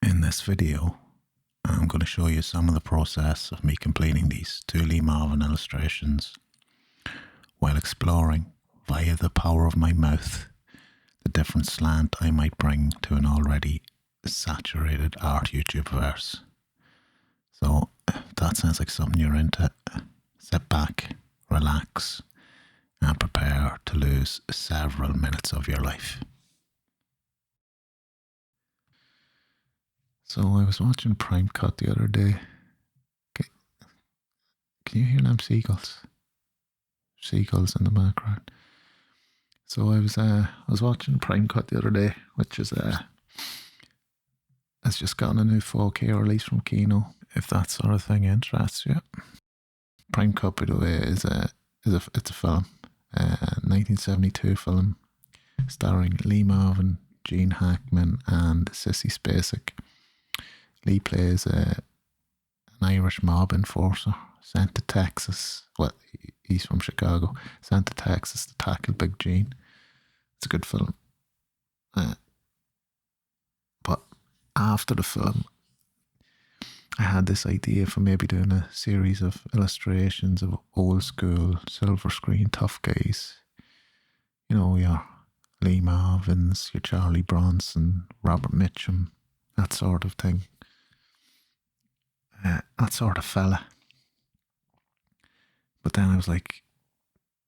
In this video, I'm going to show you some of the process of me completing these two Lee Marvin illustrations while exploring, via the power of my mouth, the different slant I might bring to an already saturated Art Youtoobaverse. So if that sounds like something you're into, sit back, relax, and prepare to lose several minutes of your life. So I was watching Prime Cut the other day. Can you hear them seagulls? Seagulls in the background. So I was watching Prime Cut the other day, which is has just gotten a new 4K release from Kino. If that sort of thing interests you, Prime Cut, by the way, it's a film, 1972 film, starring Lee Marvin, Gene Hackman, and Sissy Spacek. Lee plays an Irish mob enforcer sent to Texas. Well, he's from Chicago. Sent to Texas to tackle Big Gene. It's a good film. But after the film, I had this idea for maybe doing a series of illustrations of old school silver screen tough guys. You know, your Lee Marvins, your Charlie Bronson, Robert Mitchum, that sort of thing. That sort of fella. But then I was like,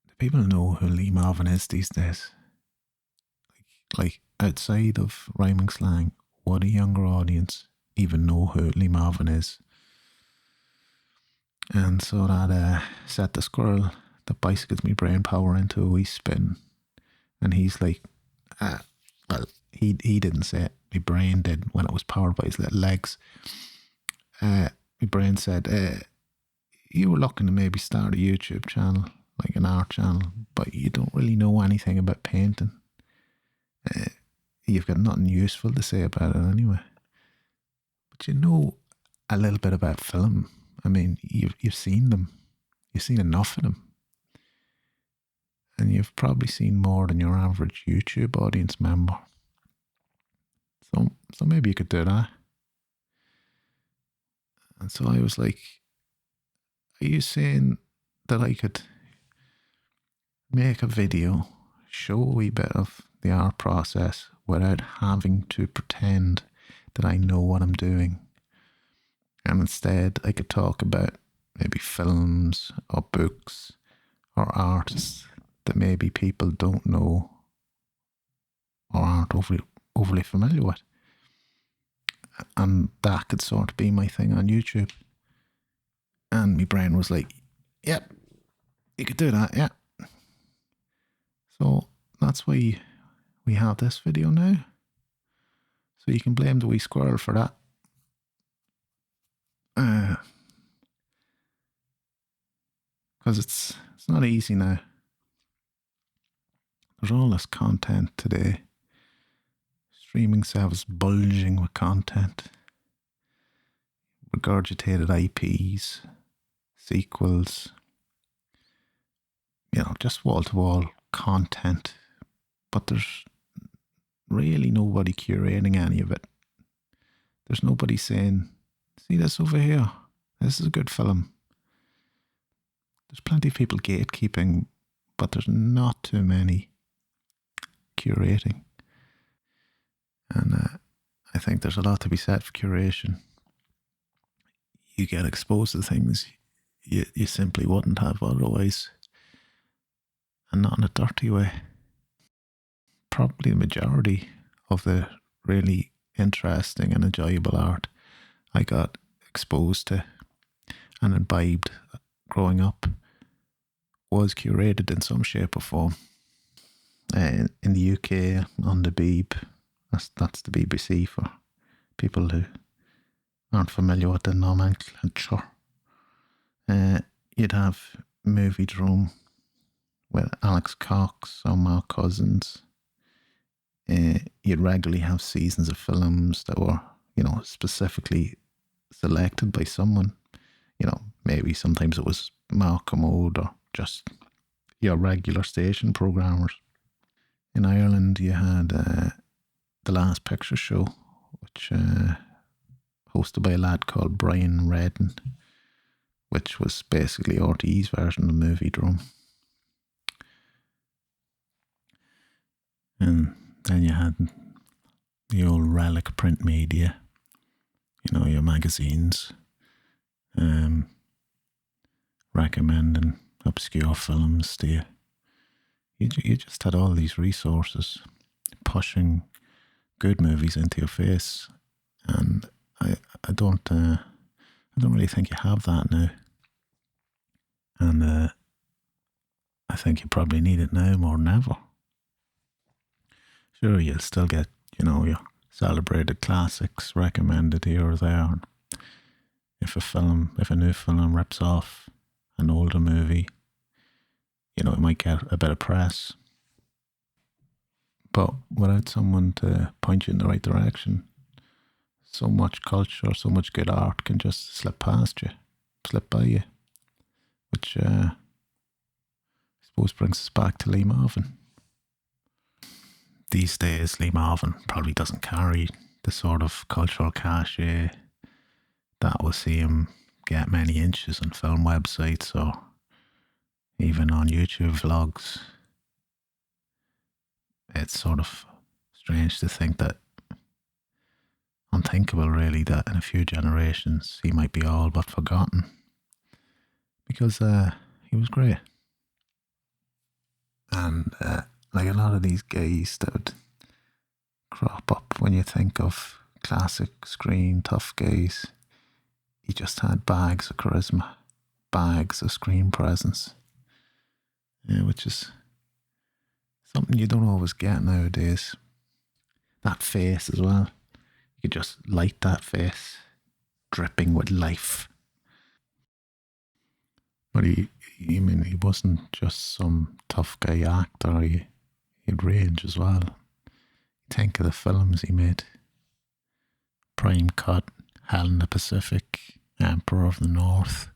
do people know who Lee Marvin is these days? Like outside of rhyming slang, would a younger audience even know who Lee Marvin is? And so that set the squirrel that bicycles me brain power into a wee spin. And he's like, well, he didn't say it. My brain did when it was powered by his little legs. My brain said, you were looking to maybe start a YouTube channel, like an art channel, but you don't really know anything about painting. You've got nothing useful to say about it anyway. But you know a little bit about film. I mean, you've seen them. You've seen enough of them. And you've probably seen more than your average YouTube audience member. So maybe you could do that. And so I was like, are you saying that I could make a video, show a wee bit of the art process without having to pretend that I know what I'm doing? And instead I could talk about maybe films or books or artists that maybe people don't know or aren't overly familiar with. And that could sort of be my thing on YouTube. And my brain was like, yep, you could do that, yeah. So that's why we have this video now. So you can blame the wee squirrel for that. Because it's not easy now. There's all this content today. Streaming service bulging with content. Regurgitated IPs, sequels, you know, just wall-to-wall content. But there's really nobody curating any of it. There's nobody saying, see this over here? This is a good film. There's plenty of people gatekeeping, but there's not too many curating. And I think there's a lot to be said for curation. You get exposed to things you simply wouldn't have otherwise. And not in a dirty way. Probably the majority of the really interesting and enjoyable art I got exposed to and imbibed growing up was curated in some shape or form. In the UK, on the Beeb, that's the BBC for people who aren't familiar with the nomenclature. You'd have Movie Drome with Alex Cox or Mark Cousins. You'd regularly have seasons of films that were, you know, specifically selected by someone. You know, maybe sometimes it was Mark Commode or just your regular station programmers. In Ireland, you had The Last Picture Show, which hosted by a lad called Brian Redden, which was basically RTE's version of the movie Drum. And then you had the old relic print media, your magazines, recommending obscure films to you. You just had all these resources pushing good movies into your face, and I don't really think you have that now. And I think you probably need it now more than ever. Sure, you'll still get, your celebrated classics recommended here or there. If a new film rips off an older movie, it might get a bit of press. But without someone to point you in the right direction, so much culture, so much good art can just slip by you. Which I suppose brings us back to Lee Marvin. These days, Lee Marvin probably doesn't carry the sort of cultural cachet that will see him get many inches on film websites or even on YouTube vlogs. It's sort of strange to think that, unthinkable really, that in a few generations he might be all but forgotten. Because he was great. And like a lot of these guys that would crop up when you think of classic screen tough guys, he just had bags of charisma, bags of screen presence, which is something you don't always get nowadays. That face as well, you could just light that face, dripping with life. But he wasn't just some tough guy actor, he had range as well. Think of the films he made. Prime Cut, Hell in the Pacific, Emperor of the North,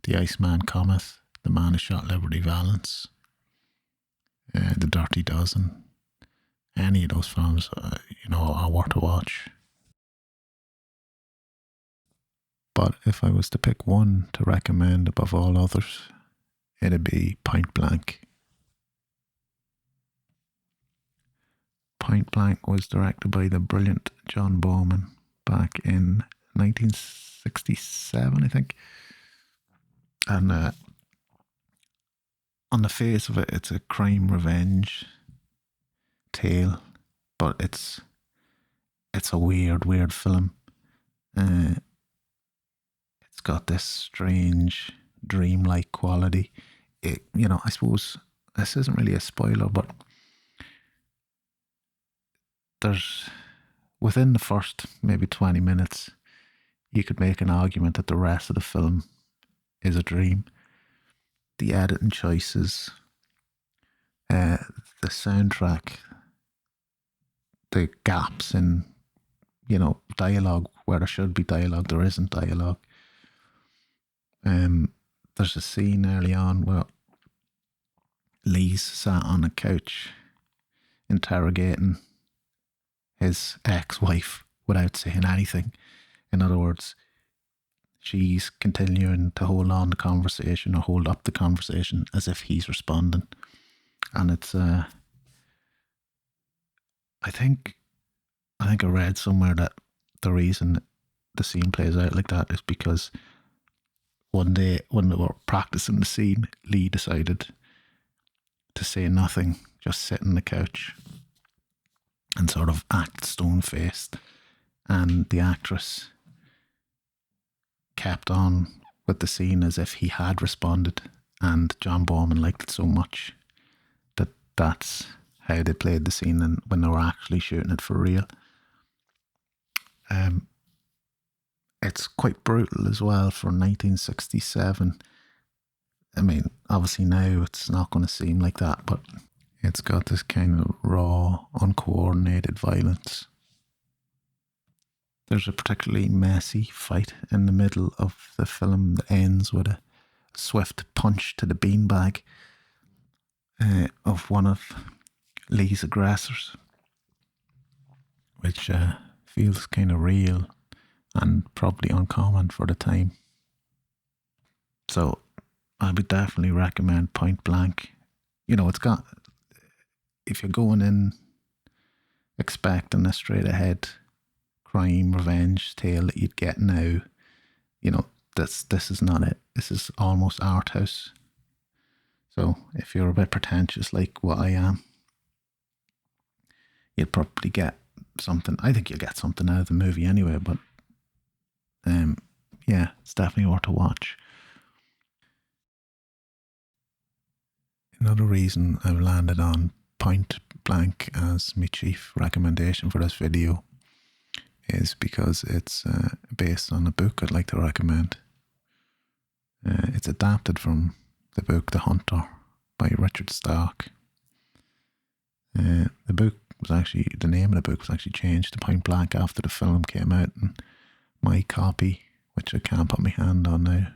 The Iceman Cometh, The Man Who Shot Liberty Valance, The Dirty Dozen. Any of those films, are worth a watch. But if I was to pick one to recommend above all others, it'd be Point Blank. Point Blank was directed by the brilliant John Bowman back in 1967, I think. And on the face of it, it's a crime revenge tale, but it's a weird film. It's got this strange, dreamlike quality. I suppose this isn't really a spoiler, but there's, within the first maybe 20 minutes, you could make an argument that the rest of the film is a dream. The editing choices, the soundtrack, the gaps in, dialogue where there should be dialogue, there isn't dialogue. There's a scene early on where Lee's sat on a couch interrogating his ex-wife without saying anything. In other words, she's continuing to hold on the conversation or hold up the conversation as if he's responding. And it's I think I read somewhere that the reason the scene plays out like that is because one day when they were practicing the scene, Lee decided to say nothing, just sit on the couch and sort of act stone-faced. And the actress kept on with the scene as if he had responded, and John Bowman liked it so much that that's how they played the scene and when they were actually shooting it for real. It's quite brutal as well for 1967. I mean, obviously now it's not going to seem like that, but it's got this kind of raw, uncoordinated violence. There's a particularly messy fight in the middle of the film that ends with a swift punch to the beanbag of one of Lee's aggressors, which feels kind of real and probably uncommon for the time. So I would definitely recommend Point Blank. You know, it's got, if you're going in expecting a straight ahead crime revenge tale that you'd get now, you know, this is not it. This is almost art house. So if you're a bit pretentious like what I am, you'll probably get something. I think you'll get something out of the movie anyway, but yeah, it's definitely worth a watch. Another reason I've landed on Point Blank as my chief recommendation for this video is because it's based on a book I'd like to recommend. It's adapted from the book The Hunter by Richard Stark. The name of the book was actually changed to Point Blank after the film came out, and my copy, which I can't put my hand on now,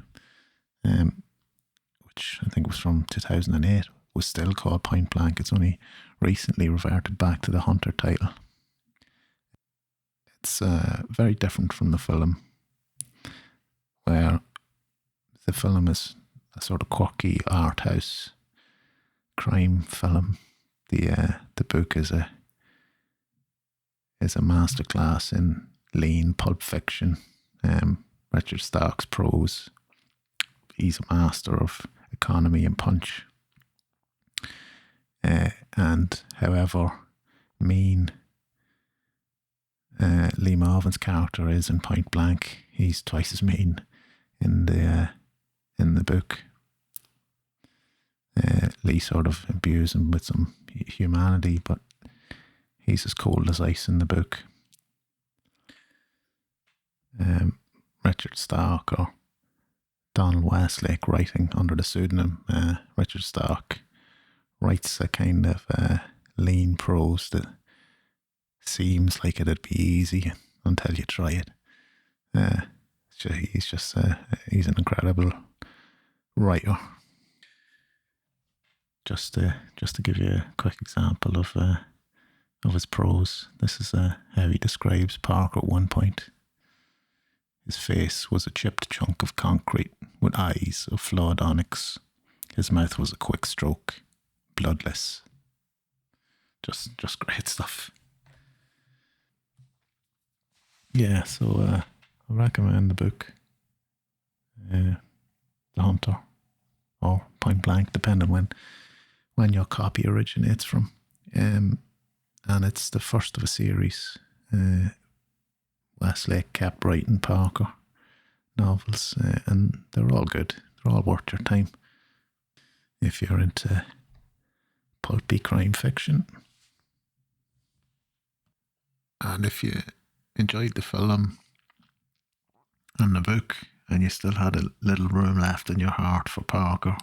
which I think was from 2008, was still called Point Blank. It's only recently reverted back to the Hunter title. It's very different from the film, where the film is a sort of quirky art house crime film. The book is a masterclass in lean pulp fiction. Richard Stark's prose. He's a master of economy and punch. And however mean Lee Marvins' character is in Point Blank, he's twice as mean in the book. Lee sort of imbues him with some humanity, but he's as cold as ice in the book. Richard Stark, or Donald Westlake, writing under the pseudonym Richard Stark, writes a kind of lean prose that seems like it'd be easy until you try it. He's an incredible writer. Just to give you a quick example of his prose, this is how he describes Parker at one point. His face was a chipped chunk of concrete with eyes of flawed onyx. His mouth was a quick stroke, bloodless. Just great stuff. Yeah, so I recommend the book, The Hunter, or Point Blank, depending when your copy originates from. And it's the first of a series. Westlake kept writing Parker novels, and they're all good. They're all worth your time if you're into pulpy crime fiction. And if you enjoyed the film and the book, and you still had a little room left in your heart for Parker,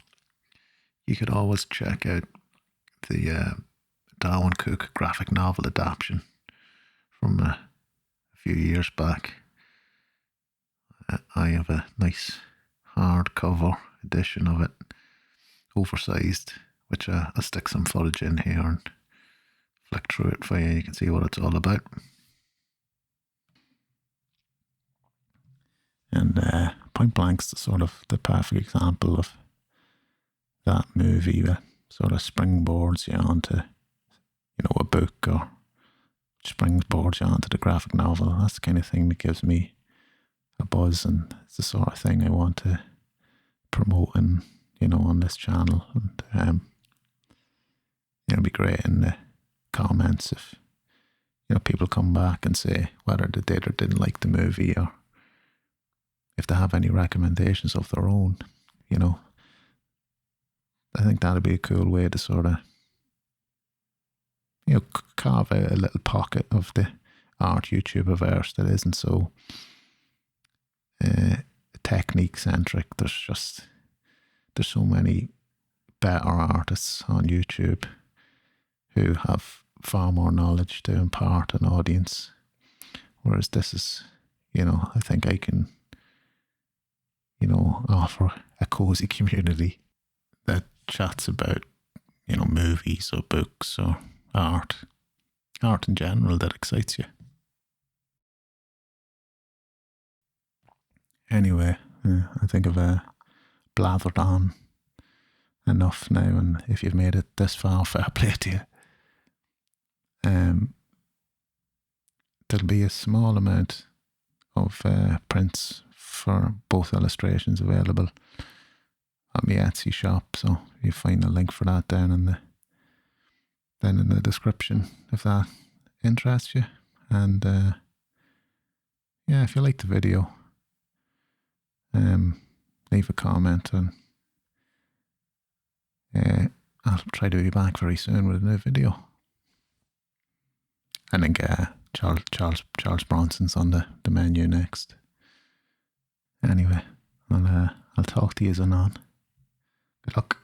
you could always check out the Darwin Cook graphic novel adaptation from a few years back. I have a nice hardcover edition of it, oversized, which I'll stick some footage in here and flick through it for you. You can see what it's all about. And Point Blank's the perfect example of that movie that sort of springboards you onto, a book, or springboards you onto the graphic novel. That's the kind of thing that gives me a buzz, and it's the sort of thing I want to promote on this channel. And it'd be great in the comments if people come back and say whether they did or didn't like the movie, or if they have any recommendations of their own. I think that'd be a cool way to sort of carve out a little pocket of the Art Youtoobaverse that isn't so technique centric. There's so many better artists on YouTube who have far more knowledge to impart an audience, whereas this is, I think I can offer a cozy community that chats about movies or books or art in general that excites you. Anyway, I think I've blathered on enough now, and if you've made it this far, fair play to you. There'll be a small amount of prints for both illustrations available at my Etsy shop, so you find a link for that down in the description if that interests you. And yeah, if you like the video, leave a comment, and I'll try to be back very soon with a new video. I think Charles Bronson's on the menu next. Anyway, I'll talk to you anon. Good luck.